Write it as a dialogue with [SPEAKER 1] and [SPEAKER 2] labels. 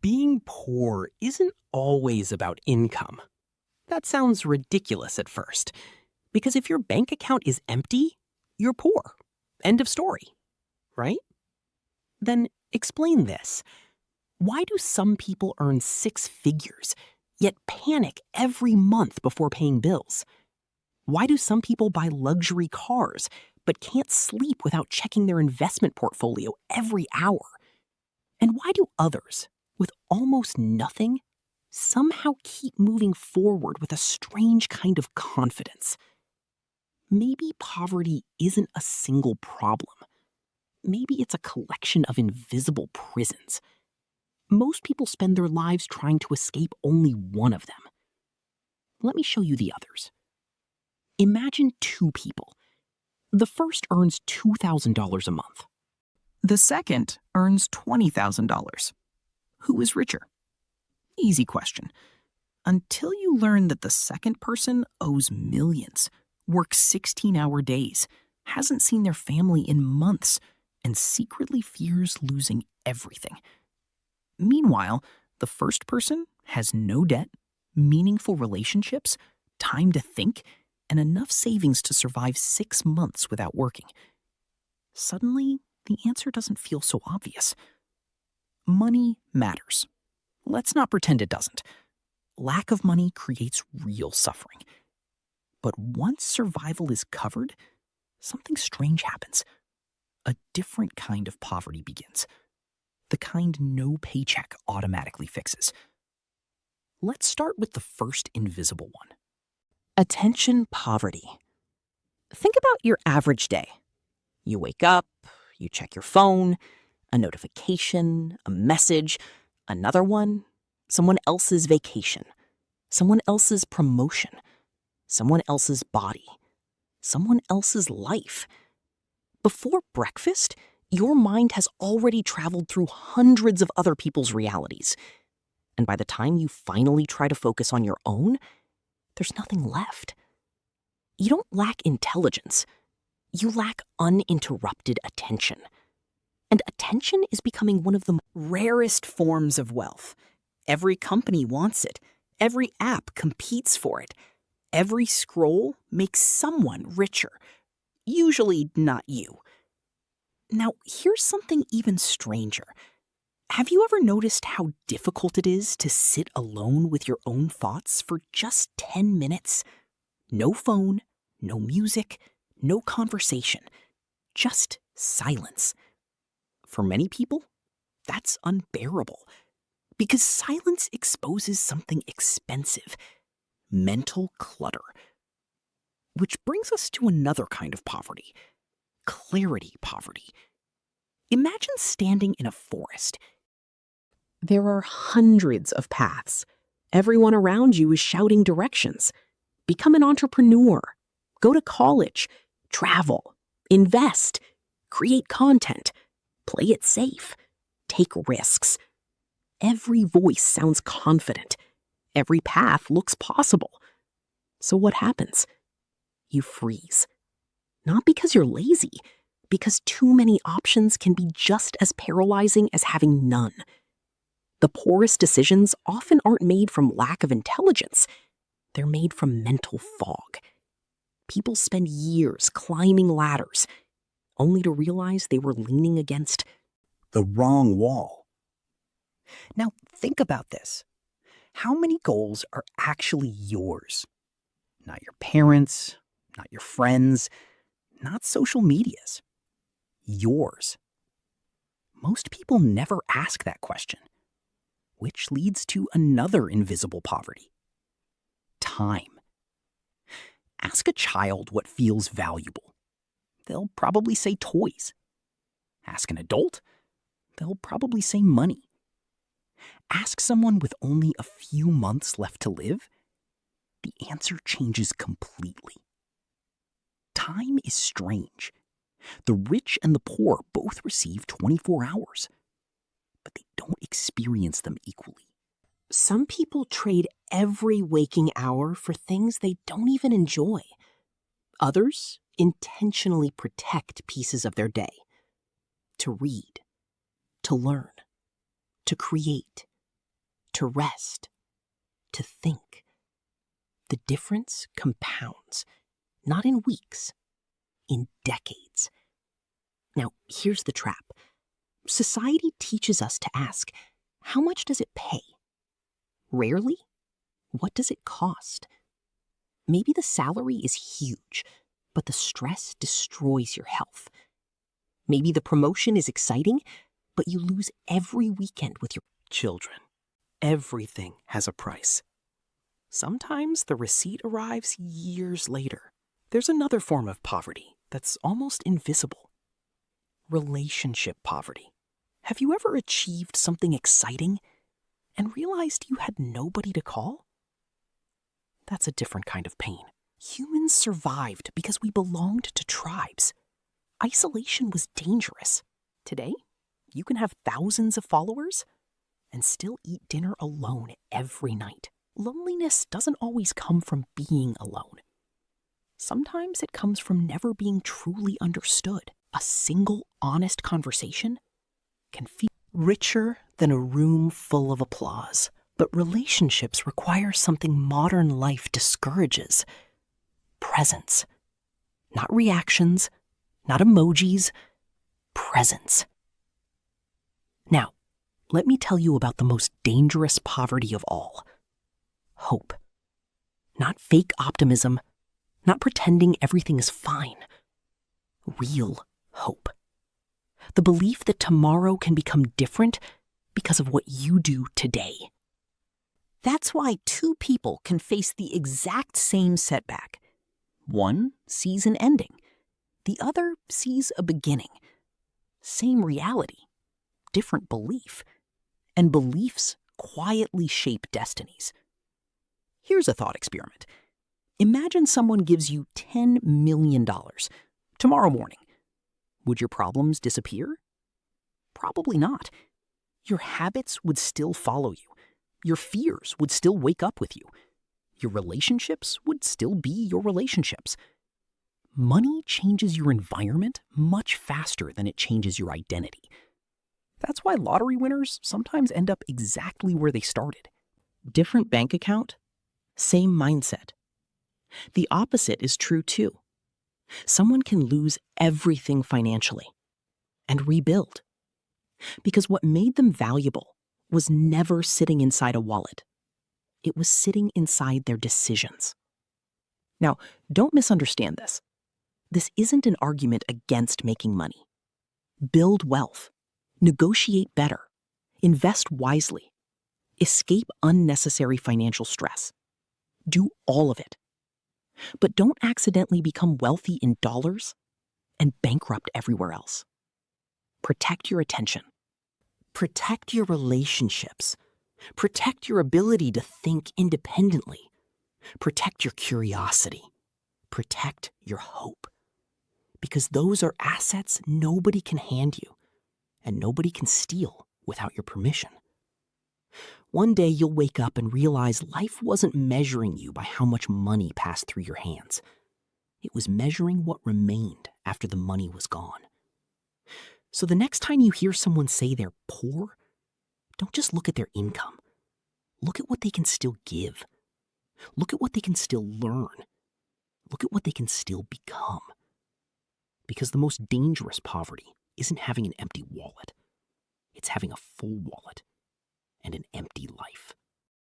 [SPEAKER 1] Being poor isn't always about income. That sounds ridiculous at first, because if your bank account is empty, you're poor. End of story, right? Then explain this. Why do some people earn six figures, yet panic every month before paying bills? Why do some people buy luxury cars, but can't sleep without checking their investment portfolio every hour? And why do others, with almost nothing, somehow keep moving forward with a strange kind of confidence? Maybe poverty isn't a single problem. Maybe it's a collection of invisible prisons. Most people spend their lives trying to escape only one of them. Let me show you the others. Imagine two people. The first earns $2,000 a month.
[SPEAKER 2] The second earns $20,000. Who is richer? Easy question. Until you learn that the second person owes millions, works 16-hour days, hasn't seen their family in months, and secretly fears losing everything. Meanwhile, the first person has no debt, meaningful relationships, time to think, and enough savings to survive 6 months without working. Suddenly, the answer doesn't feel so obvious. Money matters. Let's not pretend it doesn't. Lack of money creates real suffering. But once survival is covered, something strange happens. A different kind of poverty begins. The kind no paycheck automatically fixes. Let's start with the first invisible one. Attention poverty. Think about your average day. You wake up, you check your phone, a notification, a message, another one, someone else's vacation, someone else's promotion, someone else's body, someone else's life. Before breakfast, your mind has already traveled through hundreds of other people's realities. And by the time you finally try to focus on your own, there's nothing left. You don't lack intelligence. You lack uninterrupted attention. And attention is becoming one of the rarest forms of wealth. Every company wants it. Every app competes for it. Every scroll makes someone richer. Usually not you. Now, here's something even stranger. Have you ever noticed how difficult it is to sit alone with your own thoughts for just 10 minutes? No phone, no music, no conversation, just silence. For many people, that's unbearable, because silence exposes something expensive: mental clutter. Which brings us to another kind of poverty: clarity poverty. Imagine standing in a forest. There are hundreds of paths. Everyone around you is shouting directions. Become an entrepreneur. Go to college. Travel. Invest. Create content. Play it safe. Take risks. Every voice sounds confident. Every path looks possible. So what happens? You freeze. Not because you're lazy, because too many options can be just as paralyzing as having none. The poorest decisions often aren't made from lack of intelligence. They're made from mental fog. People spend years climbing ladders, only to realize they were leaning against the wrong wall. Now, think about this. How many goals are actually yours? Not your parents', not your friends', not social media's. Yours. Most people never ask that question, which leads to another invisible poverty: time. Ask a child what feels valuable. They'll probably say toys. Ask an adult. They'll probably say money. Ask someone with only a few months left to live. The answer changes completely. Time is strange. The rich and the poor both receive 24 hours, but they don't experience them equally. Some people trade every waking hour for things they don't even enjoy. Others intentionally protect pieces of their day to read, to learn, to create,
[SPEAKER 1] to rest, to think. The difference compounds, not in weeks, in decades. Now, here's the trap. Society teaches us to ask, how much does it pay? Rarely, what does it cost? Maybe the salary is huge, but the stress destroys your health. Maybe the promotion is exciting, but you lose every weekend with your children. Everything has a price. Sometimes the receipt arrives years later. There's another form of poverty that's almost invisible. Relationship poverty. Have you ever achieved something exciting and realized you had nobody to call? That's a different kind of pain. Humans survived because we belonged to tribes. Isolation was dangerous. Today, you can have thousands of followers and still eat dinner alone every night. Loneliness doesn't always come from being alone. Sometimes it comes from never being truly understood. A single, honest conversation can feel richer than a room full of applause. But relationships require something modern life discourages. Presence. Not reactions, not emojis, presence. Now, let me tell you about the most dangerous poverty of all. Hope. Not fake optimism, not pretending everything is fine. Real hope. The belief that tomorrow can become different because of what you do today. That's why two people can face the exact same setback. One sees an ending. The other sees a beginning. Same reality, different belief. And beliefs quietly shape destinies. Here's a thought experiment. Imagine someone gives you $10 million tomorrow morning. Would your problems disappear? Probably not. Your habits would still follow you. Your fears would still wake up with you. Your relationships would still be your relationships. Money changes your environment much faster than it changes your identity. That's why lottery winners sometimes end up exactly where they started. Different bank account, same mindset. The opposite is true too. Someone can lose everything financially and rebuild. Because what made them valuable was never sitting inside a wallet. It was sitting inside their decisions. Now, don't misunderstand this. This isn't an argument against making money. Build wealth. Negotiate better. Invest wisely. Escape unnecessary financial stress. Do all of it. But don't accidentally become wealthy in dollars and bankrupt everywhere else. Protect your attention. Protect your relationships. Protect your ability to think independently. Protect your curiosity. Protect your hope. Because those are assets nobody can hand you, and nobody can steal without your permission. One day you'll wake up and realize life wasn't measuring you by how much money passed through your hands. It was measuring what remained after the money was gone. So the next time you hear someone say they're poor, don't just look at their income. Look at what they can still give. Look at what they can still learn. Look at what they can still become. Because the most dangerous poverty isn't having an empty wallet. It's having a full wallet.